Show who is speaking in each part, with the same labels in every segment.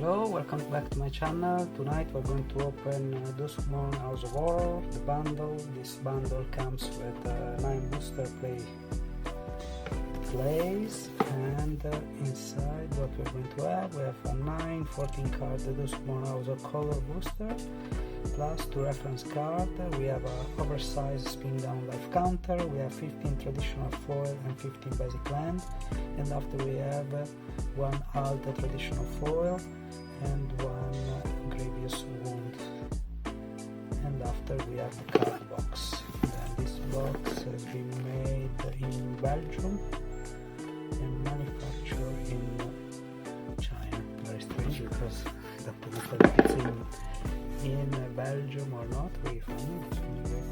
Speaker 1: Hello, welcome back to my channel. Tonight we're going to open Duskmourn House of Horror, the bundle. This bundle comes with 9 booster plays, and inside what we're going to have, we have a 9 14 card Duskmourn House of Color booster, plus 2 reference cards. We have an oversized spin down life counter, we have 15 traditional foil and 15 basic land, and after we have 1 alt traditional foil and 1 grievous wound, and after we have the card box. Then this box has been made in Belgium and manufactured in China. Very strange, because the people if it's in Belgium or not. Very funny.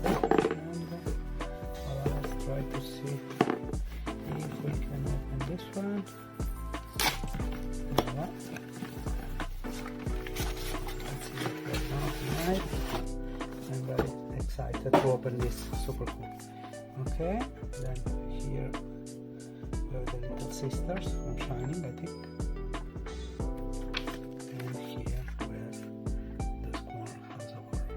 Speaker 1: And let's try to see if we can open this one. I'm very excited to open this, super cool. Okay, then here we have the little sisters from Shining, I think. And here we have Duskmourn House of Horror.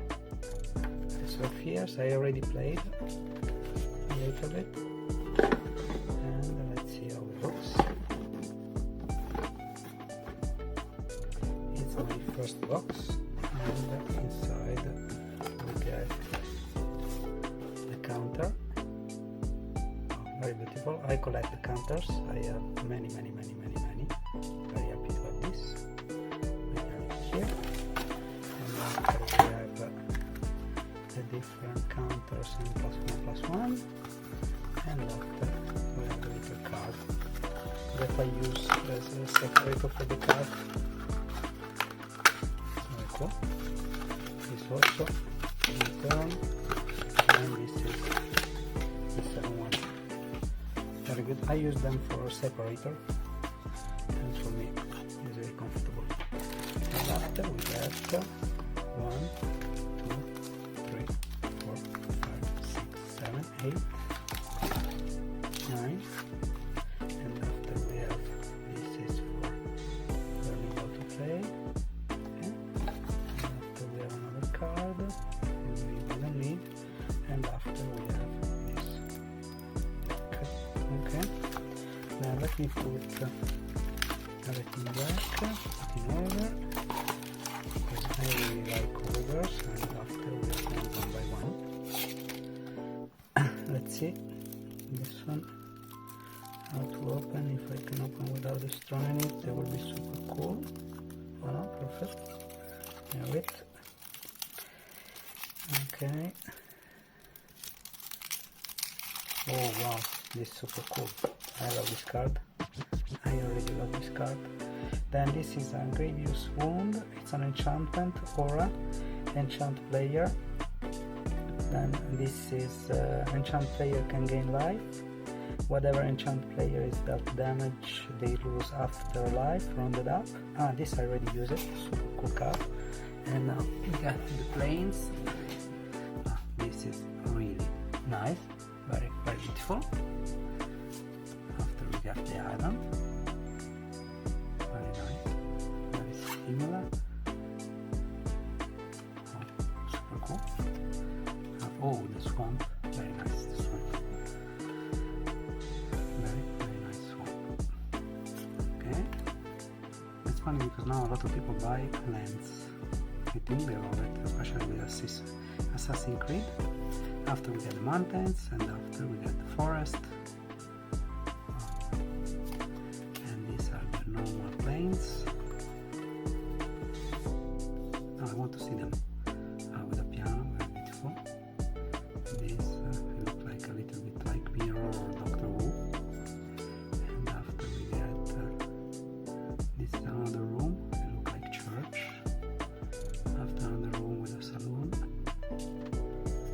Speaker 1: So fierce, I already played a little bit. And let's see how it looks. It's my first box. And inside we get the counter. Very beautiful. I collect the counters. I have many. Very happy to have this. We have it here. And after we have the different counters and +1/+1. And after we have the little card that I use as a separator for the card. Cool. This also return, and this is the 7 one. Very good. I use them for separator, and for me it's very comfortable. And after we get 1, 2, 3, 4, 5, 6, 7, 8, 9, and after we have this is for learning how to play. Card we don't need, and after we have this. Okay, now let me put everything back in order, because I really like orders, and after we are going one by one. Let's see this one, how to open. If I can open without destroying it, that would be super cool. Voilà, perfect. Have it. Okay. Oh wow, this is super cool. I love this card. I already love this card. Then this is a grievous wound. It's an enchantment aura, enchant player. Then this is enchant player can gain life. Whatever enchant player is dealt damage, they lose after life, rounded up. This I already used it. Super cool card. And now we got the planes. This is really nice, very beautiful. After we got the island, very nice, very similar. Oh, super cool. Oh, the swamp, very nice. The swamp, very nice swamp. Okay, it's funny because now a lot of people buy lands. I think they love it, especially with Assassin's Creed. After we get the mountains, and after we get the forest, and these are the normal plains. Now I want to see them with a piano, very beautiful. These look like a little bit like Mirror or Doctor Who. And after we get this is another room. It looks like church. After another room with a saloon.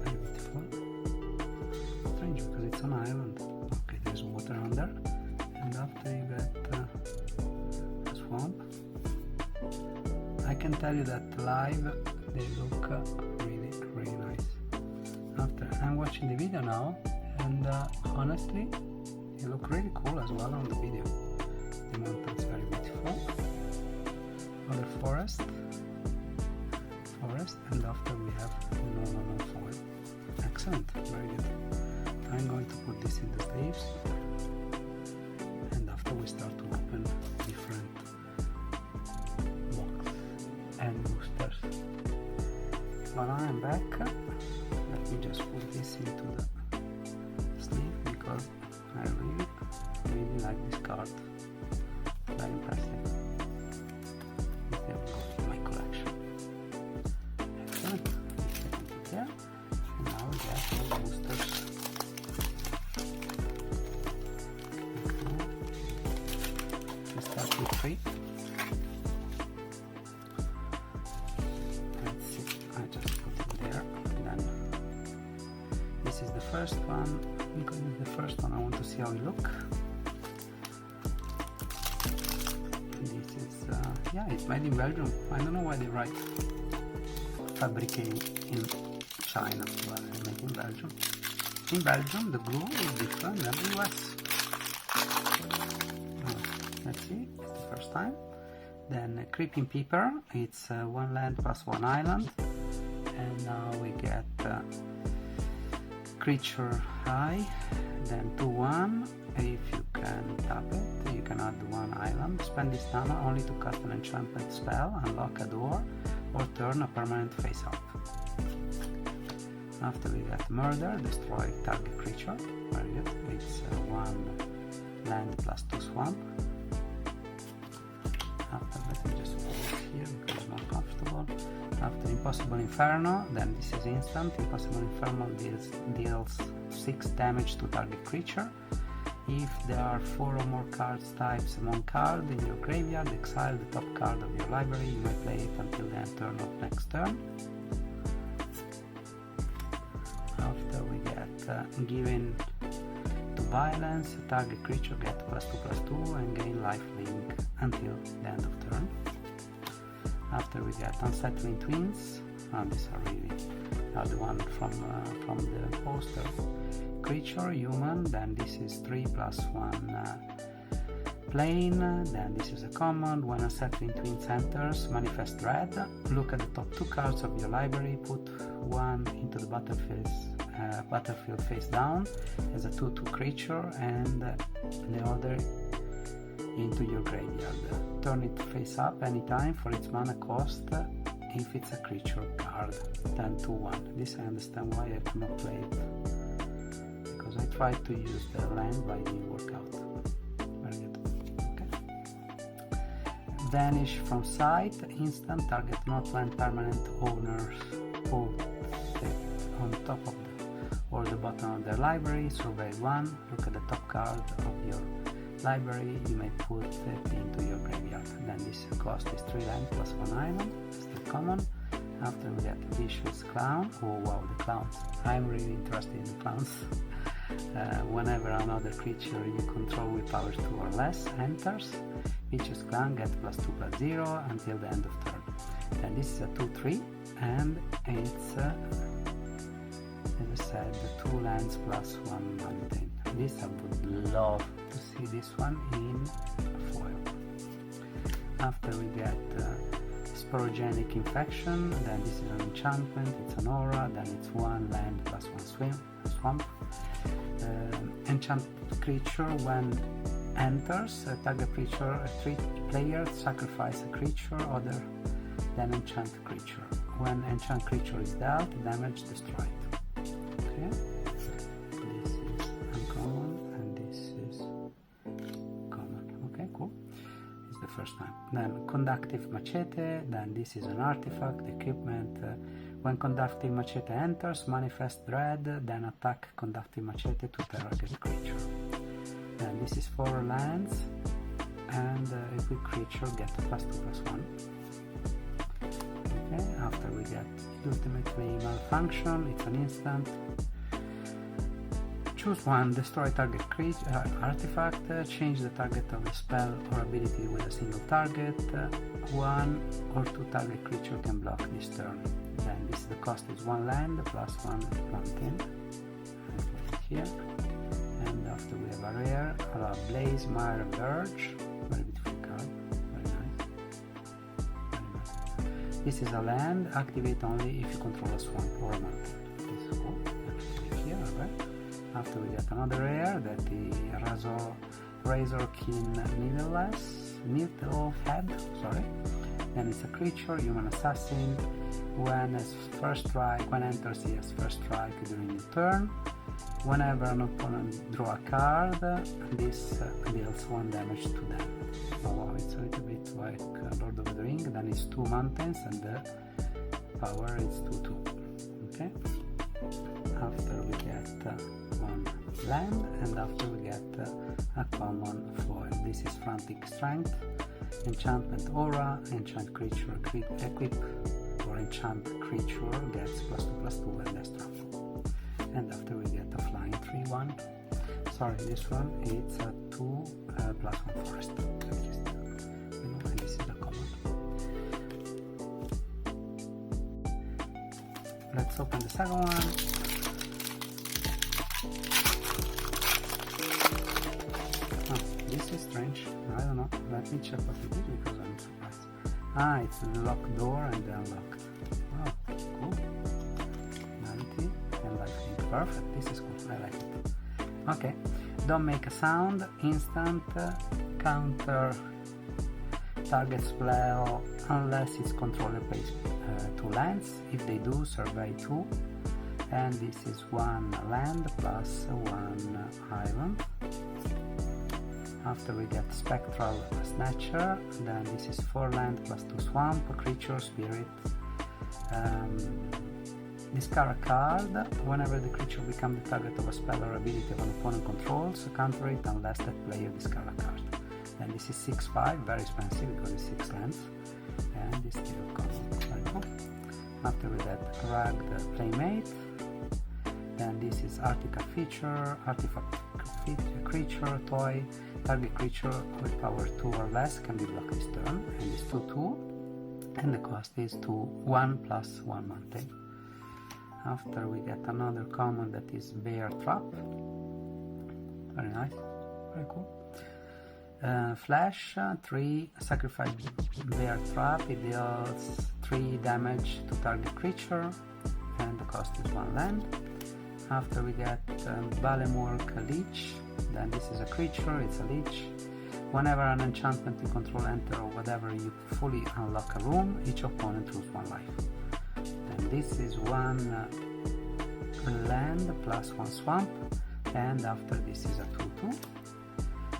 Speaker 1: Very beautiful. Strange because it's an island. Okay, there's water under. And after you get a swamp. I can tell you that live they look really nice. After I'm watching the video now, and honestly they look really cool as well on the video. The mountains very beautiful. Other Voila, I'm back. Let me just put this into the sleeve because I really like this card. Very impressive. There we go, in my collection. Excellent. There. And now we get the boosters. Okay. We start with 3. Let's see. I just put it there. And then this is the first one. Because it's the first one, I want to see how it look. This is, yeah, it's made in Belgium. I don't know why they write fabricated in China, but it's made in Belgium. In Belgium, the glue is different than the US. Let's see, it's the first time. Then Creeping Peeper, it's 1 land plus 1 island. And now we get Creature High, then 2/1. If you can tap it, you can add 1 island. Spend this mana only to cast an enchantment spell, unlock a door, or turn a permanent face up. After we get Murder, destroy target creature. Very good. It's 1 land plus 2 swamp. After, let me just put it here because it's more comfortable. After Impossible Inferno, then this is instant. Impossible Inferno deals 6 damage to target creature. If there are 4 or more cards types among cards in your graveyard, exile the top card of your library. You may play it until the end turn of next turn. After we get Given to Violence, target creature get +2/+2 and gain lifelink until the end of turn. After we get Unsettling Twins, these are really the one from the poster. Creature, human, then this is 3+1 plain, then this is a common. When Unsettling Twins enters, manifest dread. Look at the top 2 cards of your library, put 1 into the battlefield face down as a 2/2 creature and the other into your graveyard. Turn it face up anytime for its mana cost if it's a creature card. Then 2/1. This I understand why I could not play it, because I tried to use the land but it didn't work out. Very good. Okay. Vanish from sight, instant, target not land permanent owners put it on top of or the bottom of their library, survey 1, look at the top card of your library, you may put it into your graveyard. Then this cost is 3 land plus 1 island, still common. After we get Vicious Clown. Oh wow, the clowns. I'm really interested in the clowns. Whenever another creature you control with power 2 or less enters, Vicious Clown gets +2/+0 until the end of turn. And this is a 2/3 and it's as I said, 2 lands plus 1 mountain. This I would love to see this one in foil. After we get Sporogenic Infection, then this is an enchantment, it's an aura, then it's 1 land plus 1 swamp. Enchant creature, when enters, target creature, 3 players sacrifice a creature other than enchant creature. When enchant creature is dealt, damage destroyed. Okay. This is uncommon and this is common. Okay, cool. It's the first time. Then Conductive Machete, then this is an artifact, equipment. When Conductive Machete enters, manifest dread, then attack Conductive Machete to target creature. Then this is 4 lands and equipped creature get +2/+1. Okay, after we get Ultimately Malfunction, it's an instant. Choose 1, destroy target creature, artifact, change the target of a spell or ability with a single target. 1 or 2 target creature can block this turn. Then the cost is 1 land plus 1 mountain. I put it here. And after we have a rare, Blaze Mire Verge, very beautiful card, very nice. This is a land, activate only if you control a swamp or a mountain. This is cool. Here, alright. After we get another rare, that the Razorkin Needlehead, sorry. Then it's a creature, human assassin. when enters he has first strike during the turn. Whenever an opponent draw a card, this deals 1 damage to them. Oh wow, it's a little bit like Lord of the Ring. Then it's 2 mountains and the power is 2/2. Okay. After we get 1 land, and after we get a common foil. This is Frantic Strength, Enchantment Aura, Enchant Creature Equip, or Enchant Creature gets +2/+2 and extra. And after we get a Flying 3/1. Sorry, this one it's a 2/+1 forest. And this is a common. Let's open the second one. This is strange. I don't know. Let me check what it is because I'm surprised. It's the locked door and the unlocked. Oh, cool. 90 and lightning. Perfect. This is cool. I like it. Okay. Don't make a sound. Instant. Counter target spell unless its controller pays 2 lands. If they do, survey 2. And this is 1 land plus 1 island. After we get Spectral Snatcher, then this is 4 land plus 2 swamp, creature, spirit. Discard a card. Whenever the creature becomes the target of a spell or ability of an opponent controls, counter it unless that player discard a card. Then this is 6/5, very expensive because it's 6 lands, and this still comes. After we get Ragged Playmate, then this is Artifact Creature, Toy. Target creature with power 2 or less can be blocked this turn, and it's 2/2, and the cost is 1 plus 1 mountain. After we get another common that is Bear Trap. Very nice, very cool. Flash 3, sacrifice Bear Trap. It deals 3 damage to target creature, and the cost is 1 land. After we get Balemurk Leech, then this is a creature, it's a leech. Whenever an enchantment you control enter or whatever, you fully unlock a room, each opponent loses 1 life. And this is 1 land plus 1 swamp, and after this is a 2/2.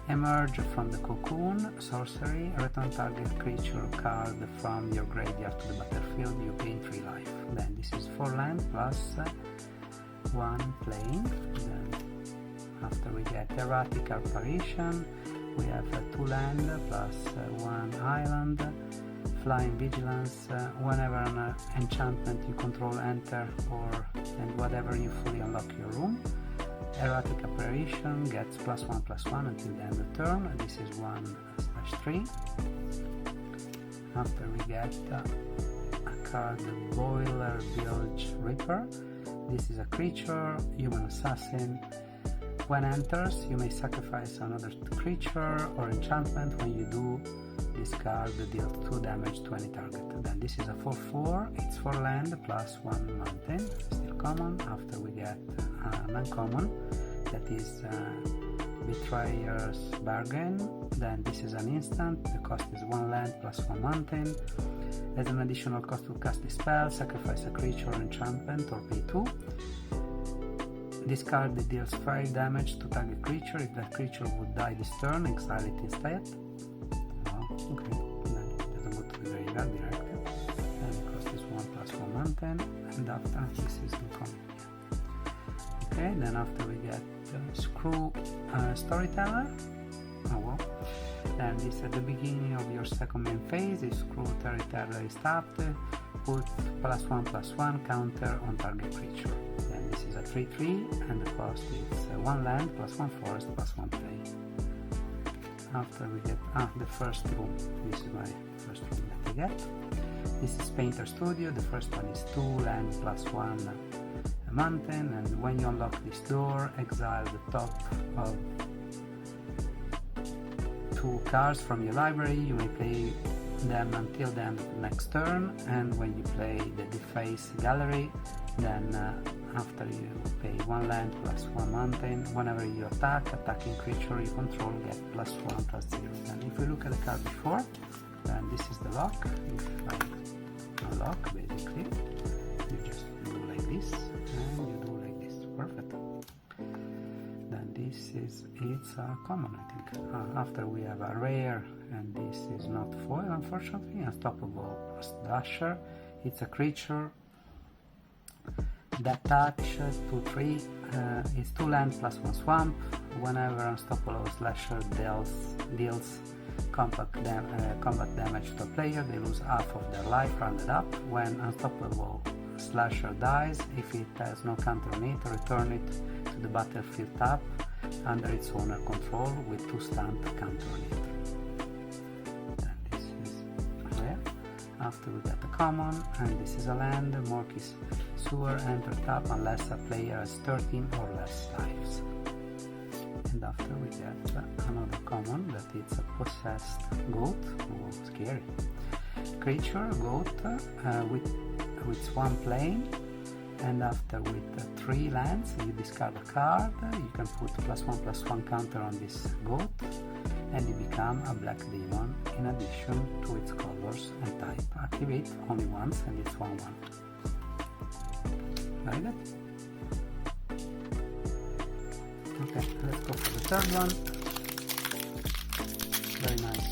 Speaker 1: Emerge from the Cocoon, sorcery, return target creature card from your graveyard to the battlefield, you gain 3 life. Then this is 4 land plus 1 plane. Then after we get Erratic Apparition, we have 2 land plus 1 island, Flying Vigilance. Whenever an enchantment you control enter and whatever you fully unlock your room, Erratic Apparition gets +1/+1 until the end of the turn. This is 1/3. After we get a card, Boiler Bilge Reaper. This is a creature, human assassin. When enters, you may sacrifice another creature or enchantment. When you do, this card deals 2 damage to any target. Then this is a 4/4, it's 4 land plus 1 mountain, still common. After we get an uncommon, that is Betrayer's Bargain. Then this is an instant, the cost is 1 land plus 1 mountain. As an additional cost to cast the spell, sacrifice a creature or enchantment or pay 2. This card deals 5 damage to target creature. If that creature would die this turn, exile it instead. Oh, okay, then it doesn't go to the graveyard directly. And the cost is 1 plus 1 mountain, and after this is uncommon. Okay, then after we get Screw Storyteller. Oh well. Then this at the beginning of your second main phase, if Screw Storyteller is tapped, put +1/+1 counter on target creature. Then this is a 3/3, and the cost is 1 land plus 1 forest plus 1 play. After we get the first room, this is my first room that I get. This is Painter Studio. The first one is 2 land plus 1 mountain, and when you unlock this door, exile the top of 2 cards from your library. You may play them until the end of the next turn, and when you play the Deface Gallery, then after you pay 1 land plus 1 mountain, whenever you attacking creature you control get +1/+0. And if we look at the card before, then this is the lock. If I unlock basically. You just do like this and you do like this. Perfect. Then this is, it's a common, I think. After we have a rare, and this is not foil unfortunately, unstoppable slasher. It's a creature that touch 2/3 is 2 land plus 1 swamp. Whenever unstoppable slasher deals combat damage to a player, they lose half of their life rounded up. When unstoppable slasher dies, if it has no counter on it, return it to the battlefield tab under its owner control with 2 stunned counter on it. Then this is rare. After we get the common, and this is a land, Morky's Sewer, enter tap unless a player has 13 or less lives. And after we get another common, that it's a possessed goat. Oh, scary. Creature, goat, with 1 plane, and after with 3 lands you discard a card. You can put +1/+1 counter on this goat, and you become a black demon in addition to its colors and type. Activate only once, and it's 1/1. Very good. Okay, let's go for the third one. Very nice.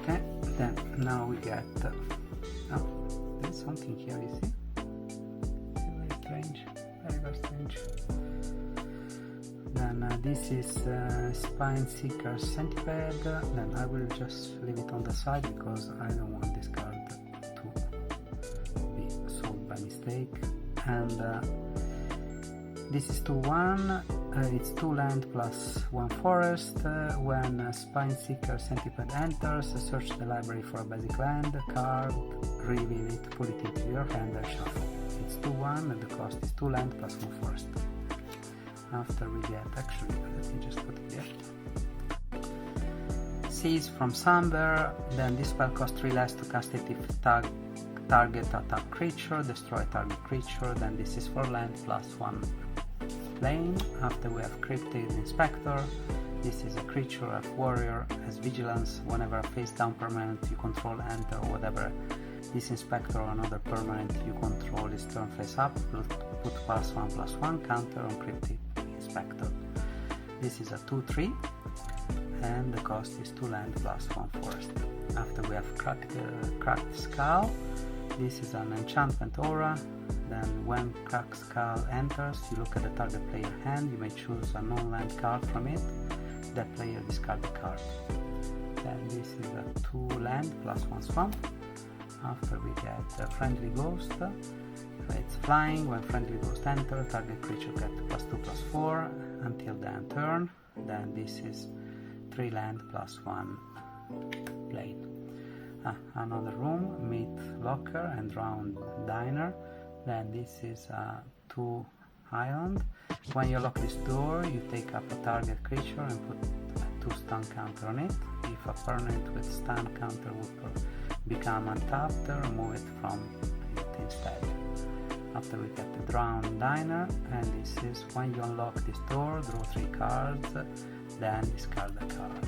Speaker 1: Okay, then now we get oh, there's something here, you see? Very strange, very strange. Then this is Spine-Seeker Centipede. Then I will just leave it on the side because I don't want this card to be sold by mistake. And this is 2/1. It's 2 land plus 1 forest. When Spine-Seeker Centipede enters, search the library for a basic land card, reveal it, put it into your hand and shuffle. It's 2/1 and the cost is 2 land plus 1 forest. After we get, actually, let me just put it there. Seize from Somber. Then this spell costs 3 less to cast it if target attack creature, destroy target creature. Then this is 4 land plus 1 plane. After we have Cryptid Inspector. This is a creature of warrior, has vigilance. Whenever a face down permanent you control enter, or whatever this inspector or another permanent you control is turn face up, put +1/+1 counter on Cryptid Inspector. This is a 2/3 and the cost is 2 land plus 1 forest. After we have Cracked Skull. This is an enchantment aura. Then when Cracked Skull enters, you look at the target player hand, you may choose a non-land card from it. That player discard the card. Then this is a 2 land plus 1 swamp. After we get a Friendly Ghost. It's flying. When Friendly Ghost enters, target creature gets +2/+4 until the end turn. Then this is 3 land plus 1 plane. Another room, Meat Locker and Round Diner. Then this is 2 island. When you lock this door, you take up a target creature and put 2 stun counter on it. If a permanent with stun counter would become untapped, remove it from it instead. After we get the Drowned Diner, and this is when you unlock this door, draw 3 cards, then discard a card.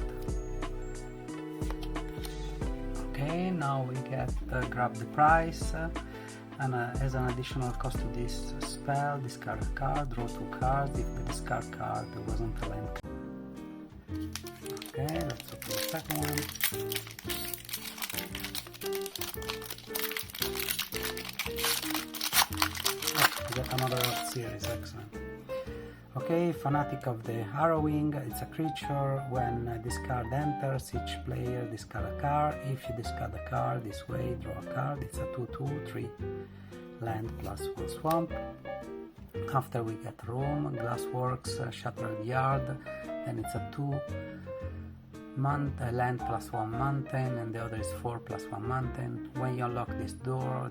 Speaker 1: Okay, now we get Grab the Prize, and as an additional cost to this spell, discard a card, draw 2 cards if the discard card wasn't a land. Okay, let's open the second one. We got another series, excellent. Okay, Fanatic of the Harrowing. It's a creature. When this card enters, each player discard a card. If you discard a card this way, draw a card. It's a 2/2/3 land plus 1 swamp. After we get Room, Glassworks, Shattered Yard. Then it's a 2 land plus 1 mountain, and the other is 4 plus 1 mountain. When you unlock this door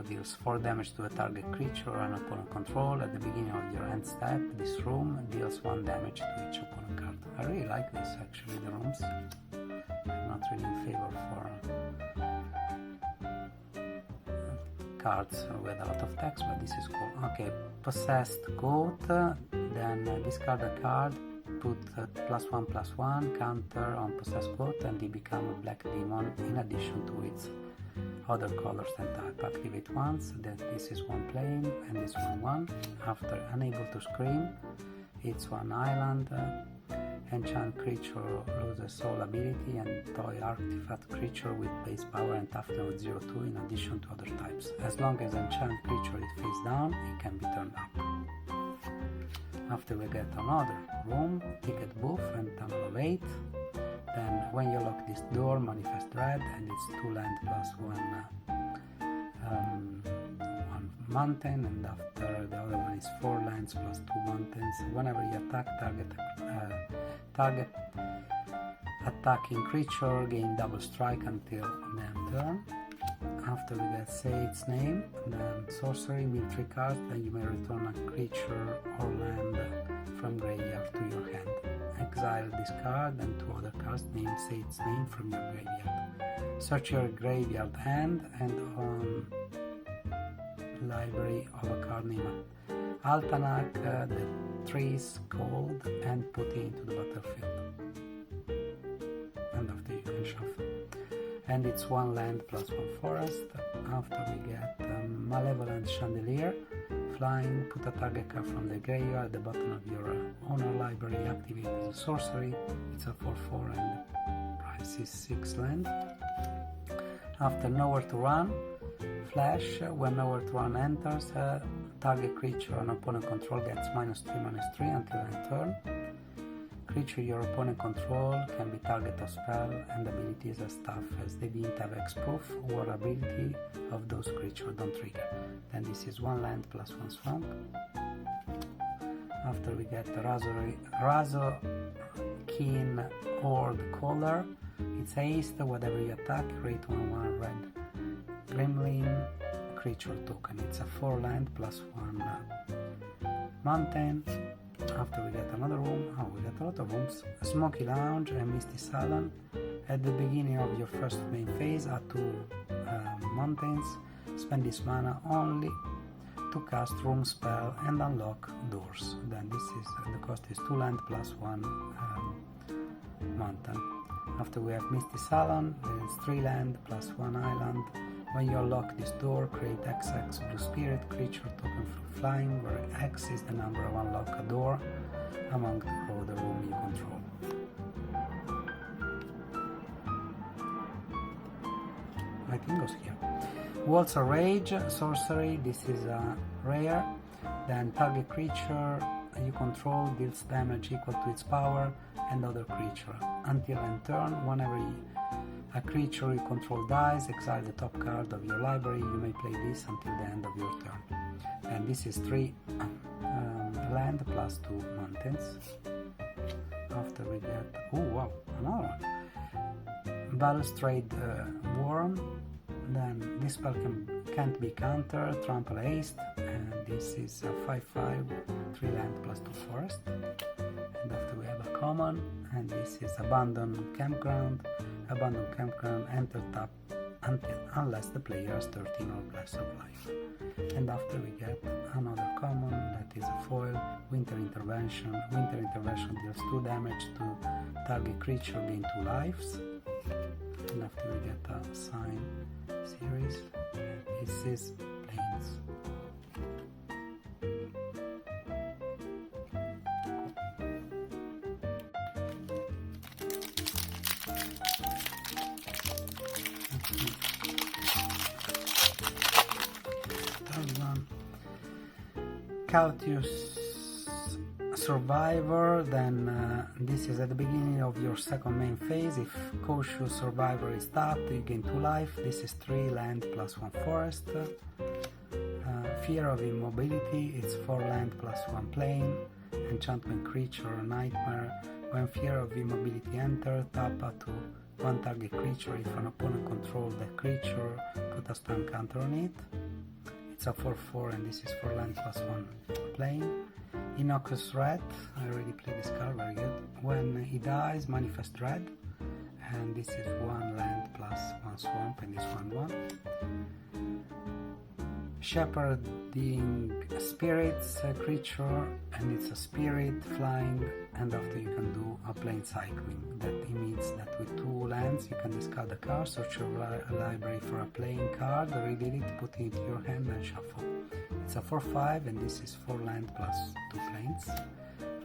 Speaker 1: deals 4 damage to a target creature and opponent control. At the beginning of your end step, this room deals 1 damage to each opponent card. I really like this, actually, the rooms. I'm not really in favor for cards with a lot of text, but this is cool. Okay, Possessed Goat. Then discard a card, put +1/+1 counter on possessed quote, and he become a black demon in addition to its other colors and type. Activate once, then this is one plane and this one. After unable to scream, it's one island. Enchant creature loses soul ability, and toy artifact creature with base power and toughness with 0-2 in addition to other types. As long as enchant creature is face down, it can be turned up. After we get another room, ticket booth and tunnel of 8. Then when you lock this door, manifest red, and it's 2 land plus 1 mountain, and after the other one is 4 lands plus 2 mountains. Whenever you attack target attacking creature, gain double strike until the end turn. After we get say its name, then sorcery, mill 3 cards, then you may return a creature or land from graveyard to your hand. Exile this card and 2 other cards named say its name from your graveyard. Search your graveyard hand and on library of a card named Altanak, the trees cold, and put it into the battlefield. And after you can shuffle. And it's 1 land plus 1 forest. After we get Malevolent Chandelier, flying, put a target card from the graveyard at the bottom of your owner library, activate as a sorcery. It's a 4/4 and the price is 6 land. After Nowhere to Run, flash, when Nowhere to Run enters, target creature an opponent control gets -3/-3 until end turn. Creature your opponent control can be target of spell and abilities as tough as they didn't have X-proof or ability of those creatures don't trigger. Then this is 1 land plus 1 swamp. After we get the Razorkeen Horde Caller, it's haste, whatever you attack, create 1/1 red Gremlin creature token. It's a 4 land plus 1 mountain. After we get another room, we get a lot of rooms, Smoky Lounge and Misty Salon. At the beginning of your first main phase, add 2 mountains, spend this mana only to cast room spell and unlock doors. Then this is, the cost is 2 land plus 1 mountain. After we have Misty Salon, then it's 3 land plus 1 island. When you unlock this door, create XX blue spirit creature token for flying, where X is the number of unlock a door among the room you control. I think goes here. Waltz of Rage, sorcery, this is a rare. Then target creature you control deals damage equal to its power and other creature. Until end turn, whenever a creature you control dies, exile the top card of your library. You may play this until the end of your turn. And this is 3 land plus 2 mountains. After we get, oh wow, another one. Balustrade Worm. Then this spell can't be countered, trample haste, and this is a 5/5, 3 land plus 2 forest. And after we have a common, and this is Abandoned Campground. Abandoned Campground, enter tap unless the player has 13 or less of life. And after we get another common, that is a foil, Winter Intervention. Winter Intervention deals 2 damage to target creature, gain 2 lives. And after we get a sign series, this is Plains. Cautious Survivor, then this is at the beginning of your second main phase. If Cautious Survivor is tapped, you gain 2 life. This is 3 land plus 1 forest. Fear of Immobility, it's 4 land plus 1 plane. Enchantment creature, Nightmare. When Fear of Immobility enters, tap to 1 target creature. If an opponent controls the creature, put a stun counter on it. It's a 4/4 and this is 4 land plus 1 plane. Innocuous Rat, I already played this card, very good. When he dies, manifest red, and this is 1 land plus 1 swamp and this 1/1. shepherding spirits creature, and it's a spirit flying, and after you can do a plane cycling. That means that with 2 lands you can discard a card, search your library for a playing card, reveal it, put it into your hand and shuffle. It's a 4/5 and this is 4 land plus 2 planes.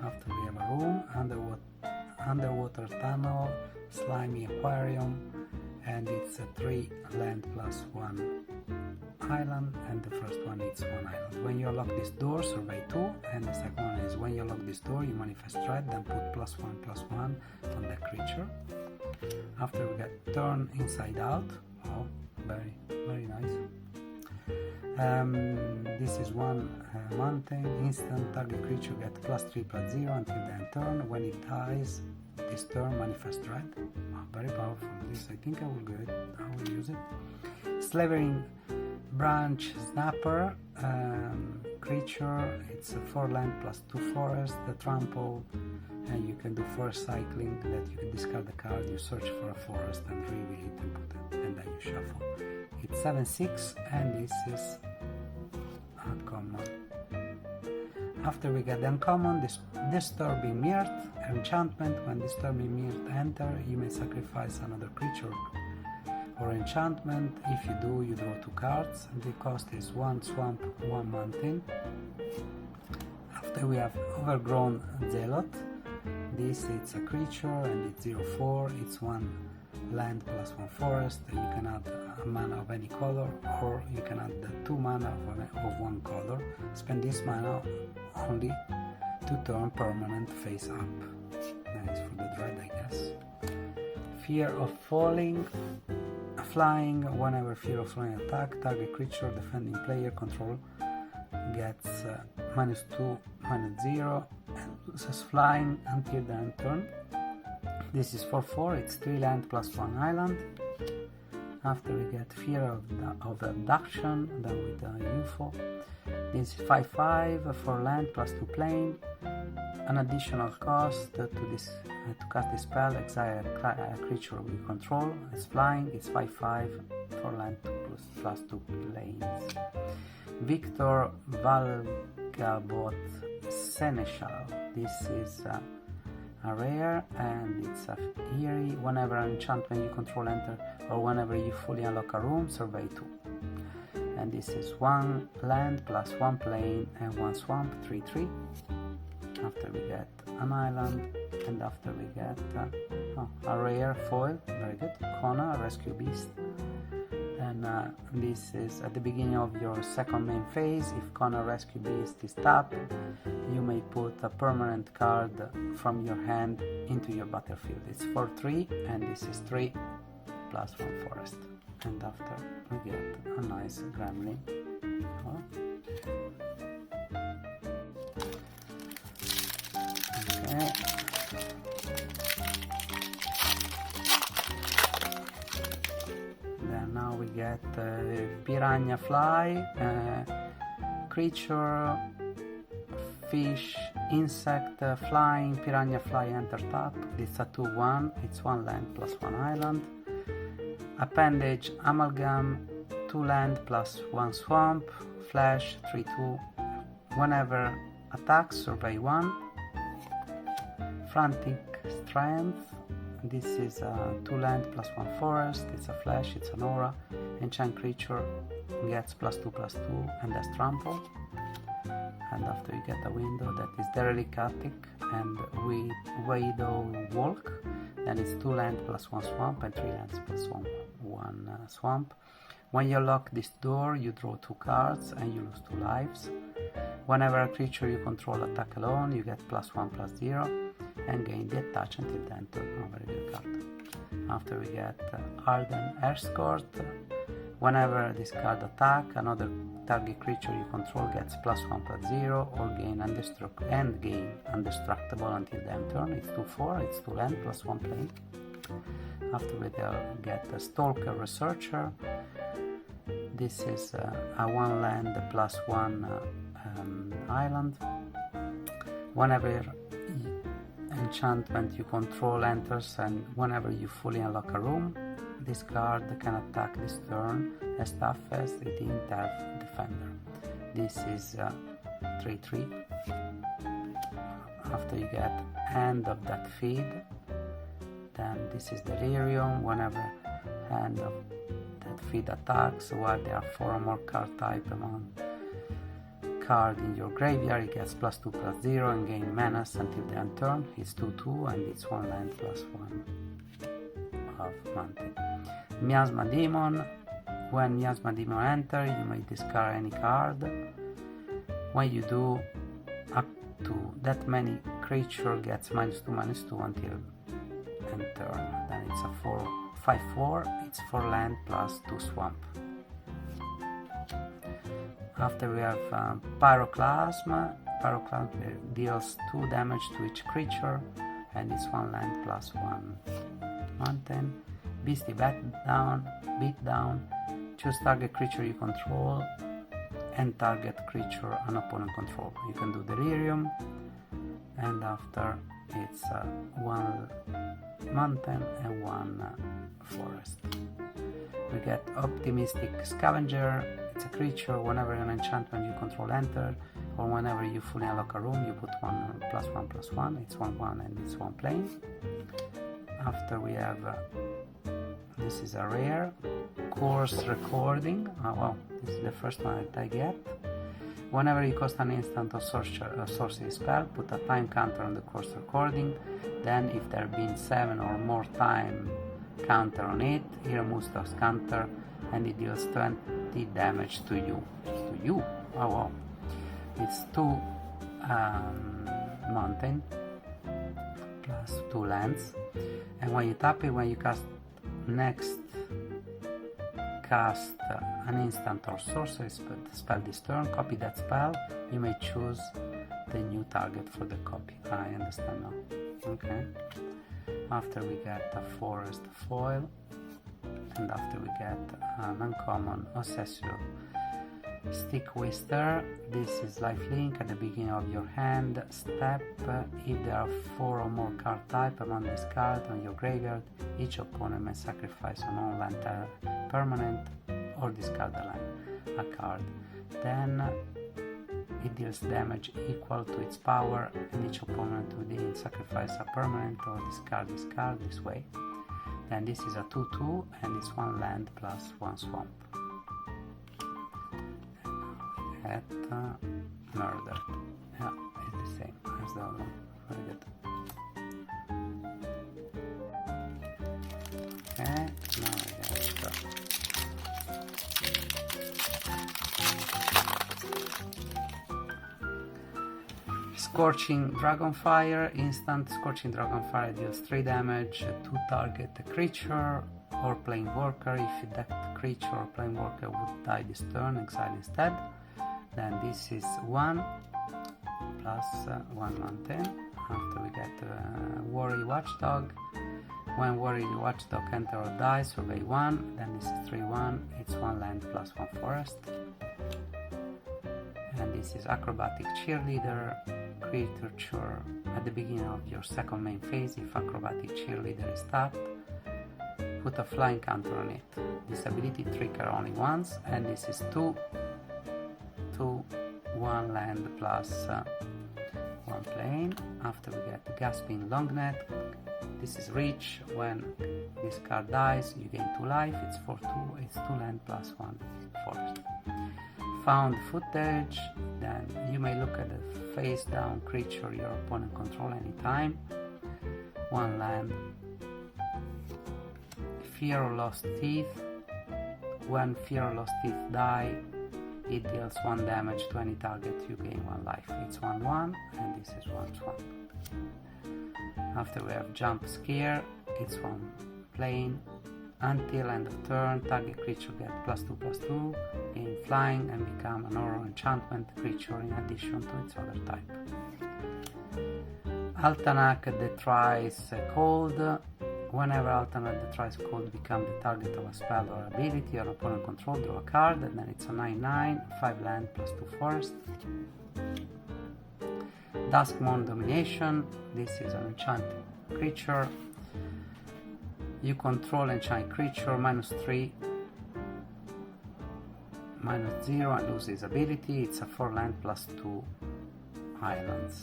Speaker 1: After we have a room, underwater tunnel, slimy aquarium, and it's a 3 land plus 1 island, and the first one is 1 island. When you unlock this door, survey 2, and the second one is when you unlock this door, you manifest threat, then put +1/+1 on that creature. After we get turn inside out. Oh, very, very nice. This is one mountain instant, target creature get +3/+0 until the end turn. When it dies this turn, manifest threat. Oh, very powerful. This I think I will use it. Slavering branch snapper creature, it's a 4 land plus 2 forest, the trample, and you can do forest cycling, that you can discard the card, you search for a forest and reveal it and put it, and then you shuffle. It's 7/6 and this is uncommon. After we get the uncommon, disturbing mirth enchantment. When disturbing mirth enter, you may sacrifice another creature or enchantment. If you do, you draw 2 cards. The cost is 1 swamp, 1 mountain. After we have overgrown zealot. This it's a creature and it's 0/4. It's 1 land plus 1 forest. You can add a mana of any color, or you can add the 2 mana of 1 color. Spend this mana only to turn permanent face up. Nice for the dread, I guess. Fear of falling. Flying. Whenever fear of flying attack, target creature defending player control gets -2, -0, and loses flying until the end turn. This is 4/4. It's 3 land plus 1 island. After we get fear of abduction, then with the UFO. This is 5/5 for land plus 2 plane. An additional cost to cast this spell, exile a creature we control. It's flying. It's 5/5 for land plus 2 planes. Victor Valgabot Seneschal. This is a rare and it's a eerie. Whenever an enchantment you control enter, or whenever you fully unlock a room, survey 2. And this is 1 land plus 1 plane and 1 swamp, 3/3. After we get an island, and after we get a rare foil, very good, Kona, rescue beast. And this is at the beginning of your second main phase. If Kona rescue beast is tapped, you may put a permanent card from your hand into your battlefield. It's 4/3 and this is 3 plus 1 forest. And after we get a nice gremlin. Okay. Then now we get piranha fly, creature, fish, insect, flying, piranha fly enter tap. It's a 2/1, it's 1 land plus 1 island. Appendage, amalgam, 2 land plus 1 swamp, flash, 3/2. Whenever attacks, survey 1. Frantic strength, this is a 2 land plus 1 forest, it's a flash, it's an aura. Enchant creature gets +2/+2 and has trample. And after you get a window that is derelict attic and widow walk, then it's 2 land plus 1 swamp and 3 lands plus 1 swamp. When you lock this door, you draw 2 cards and you lose 2 lives. Whenever a creature you control attack alone, you get +1/+0 and gain the attach until the end turn. Very good card. After we get Arden Escort. Whenever this card attack, another target creature you control gets +1/+0 or gain indestructible until the end turn. It's 2/4, it's 2 land plus 1 plane. After we get the Stalker Researcher. This is a 1 land plus 1 island. Whenever enchantment you control enters and whenever you fully unlock a room, this card can attack this turn as tough as it didn't have the defender. This is 3/3. After you get end of that feed, then this is delirium. Whenever end of that feed attacks, while there are 4 or more card type among card in your graveyard, it gets +2/+0 and gain menace until the end turn. It's 2/2 and it's 1 land +1 of Mountain. Miasma Demon. When Miasma Demon enter, you may discard any card. When you do, up to that many creature gets -2/-2 until end turn. Then it's a 5/4. It's 4 land +2 swamp. After we have Pyroclasm. Pyroclasm deals 2 damage to each creature and it's 1 land +1 mountain. Beastie Beatdown. Choose target creature you control and target creature an opponent control. You can do Delirium, and after it's 1 mountain and 1 forest. We get Optimistic Scavenger. It's a creature. Whenever an enchantment you control enter, or whenever you fully unlock a room, you put 1 +1/+1. It's 1/1 and it's 1 plane. After we have this is a rare Course Recording. Oh wow, this is the first one that I get. Whenever you cast an instant or sorcery spell, put a time counter on the Course Recording. Then if there have been 7 or more time counter on it, he removes the counter and it deals 20 damage to you. Oh wow. It's 2 mountain plus 2 lands, and when you tap it, when you cast an instant or sorcery spell this turn, copy that spell. You may choose the new target for the copy. I understand now. Okay. After we get a forest foil, and after we get an uncommon Obsessio Stick Twister. This is lifelink at the beginning of your hand step. If there are 4 or more card type among this card on your graveyard, each opponent may sacrifice an online permanent or discard a card. Then it deals damage equal to its power, and each opponent within sacrifice a permanent or discard this card this way. Then this is a 2/2 and it's 1 land plus 1 swamp. At murder. Yeah, it's the same as the other one. Very good. Okay, now I get Scorching Dragonfire. Instant Scorching Dragonfire deals 3 damage to target a creature or planeswalker. If that creature or planeswalker would die this turn, exile instead. Then this is 1 plus 1 mountain. After we get Worry Watchdog. When Worry Watchdog enter or die, survey 1. Then this is 3/1. It's 1 land plus 1 forest. And this is Acrobatic Cheerleader. Creature at the beginning of your second main phase. If Acrobatic Cheerleader is tapped, put a flying counter on it. This ability trigger only once, and this is 2 1 land plus 1 plane. After we get Gasping Longneck. This is Reach. When this card dies, you gain 2 life. It's 4/2. It's 2 land plus 1 forest. Found Footage. Then you may look at the face down creature your opponent control anytime. 1 land. Fear or Lost Teeth. When Fear or Lost Teeth die, it deals 1 damage to any target, you gain 1 life. It's 1/1 and this is 1 swamp. After we have Jump Scare, it's 1 plane. Until end of turn, target creature get +2/+2, gain flying and become an aura enchantment creature in addition to its other type. Altanak that tries cold. Whenever Altanak that tries cold becomes the target of a spell or ability your opponent control, draw a card, and then it's a 9/9, 5 land plus 2 forest. Duskmourn Domination. This is an enchanted creature. You control enchant creature -3 -0 and loses ability. It's a 4 land plus 2 islands.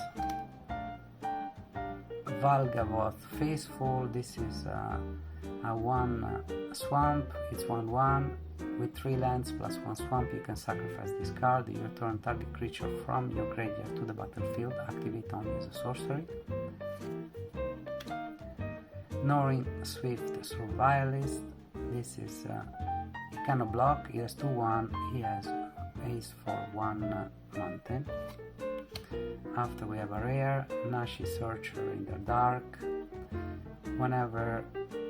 Speaker 1: Valgavoth Faithful, this is a 1 swamp, it's 1/1 with 3 lands plus 1 swamp. You can sacrifice this card. You return target creature from your graveyard to the battlefield, activate only as a sorcery. Norrin Swift Survivalist, this is he cannot block, he has 2/1, he has haste for 1 mountain. After we have a rare, Nashi Searcher in the Dark. Whenever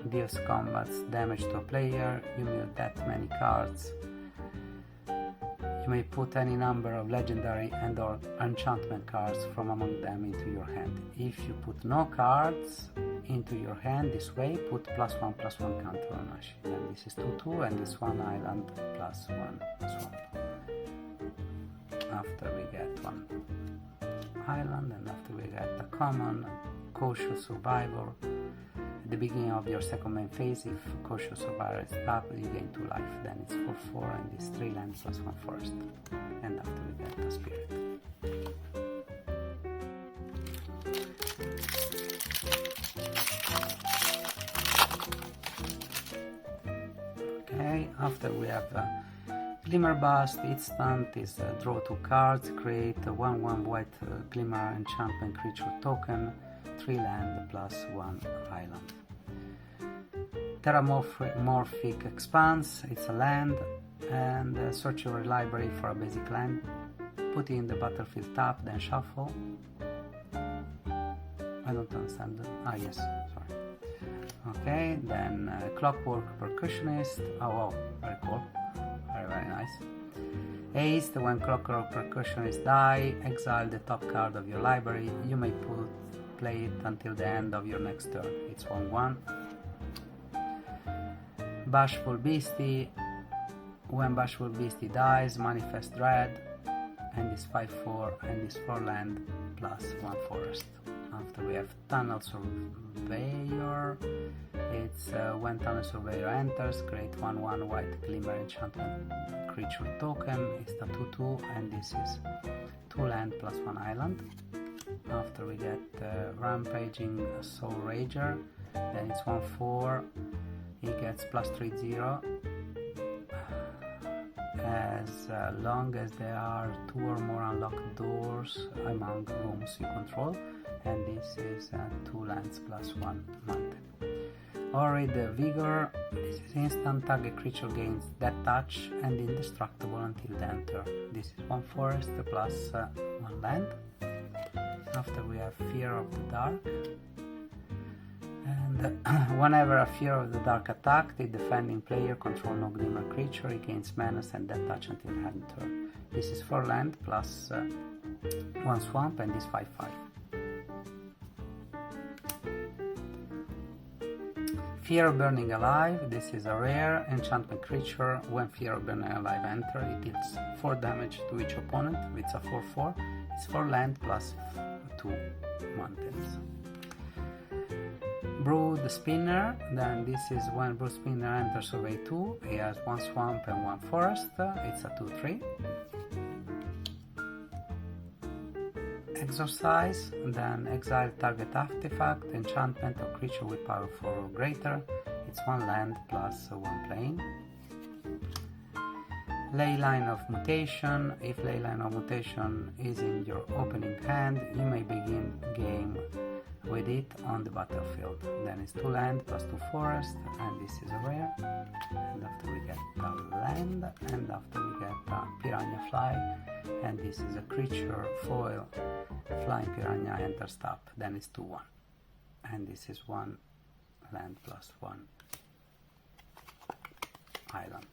Speaker 1: deals combat damage to a player, you mill that many cards. You may put any number of legendary and or enchantment cards from among them into your hand. If you put no cards into your hand this way, put +1/+1 counter on Nashi. Then this is 2/2 and this 1 island plus 1 swamp. After we get 1 island and after we get a common Cautious Survivor. At the beginning of your second main phase, if Cautious Survivor is tapped, you gain 2 life. Then it's 4/4 and it's 3 lands plus 1 forest. And after we get the Spirit. Okay, after we have Glimmer Bust, instant is draw 2 cards, create a 1/1 white Glimmer enchantment creature token, 3 land plus 1 island. Terramorphic Expanse, it's a land, and search your library for a basic land, put it in the battlefield tap, then shuffle. I don't understand that. Yes, sorry. Okay, then Clockwork Percussionist, oh wow, very cool. Very nice. Haste, when Clockwork Percussionist die, exile the top card of your library. You may play it until the end of your next turn. It's 1/1. Bashful Beastie, when Bashful Beastie dies, manifest Dread, and it's 5/4 and it's 4 land plus 1 forest. After we have Tunnel Surveyor, it's when Tunnel Surveyor enters, create 1/1 white Glimmer enchantment creature token. It's the 2/2 and this is 2 land plus 1 island. After we get Rampaging Soul Rager, then it's 1/4, he gets +3/0 as long as there are 2 or more unlocked doors among rooms you control, and this is 2 lands plus 1 mountain. Horrid Vigor, this is instant, target creature gains Death Touch and indestructible until the end turn. This is 1 forest plus 1 land. After we have Fear of the Dark, and whenever a Fear of the Dark attack, the defending player control no Glimmer creature, he gains menace and Death Touch until the end turn. This is 4 land plus 1 swamp and this 5/5. Fear of Burning Alive, this is a rare enchantment creature. When Fear of Burning Alive enter, it deals 4 damage to each opponent. It's a 4/4. It's 4 land plus 2 mountains. Brood Spinner, then this is when Brood Spinner enters Survey 2. He has 1 swamp and 1 forest. It's a 2/3. Exorcise, then exile target artifact, enchantment or creature with power 4 or greater. It's 1 land plus 1 plane. Leyline of Mutation, if Leyline of Mutation is in your opening hand, you may begin game with it on the battlefield. Then it's 2 land plus 2 forest, and this is a rare. And after we get a land, and after we get a Piranha Fly, and this is a creature foil, Flying Piranha enters tap, then it's 2/1. And this is 1 land plus 1 island.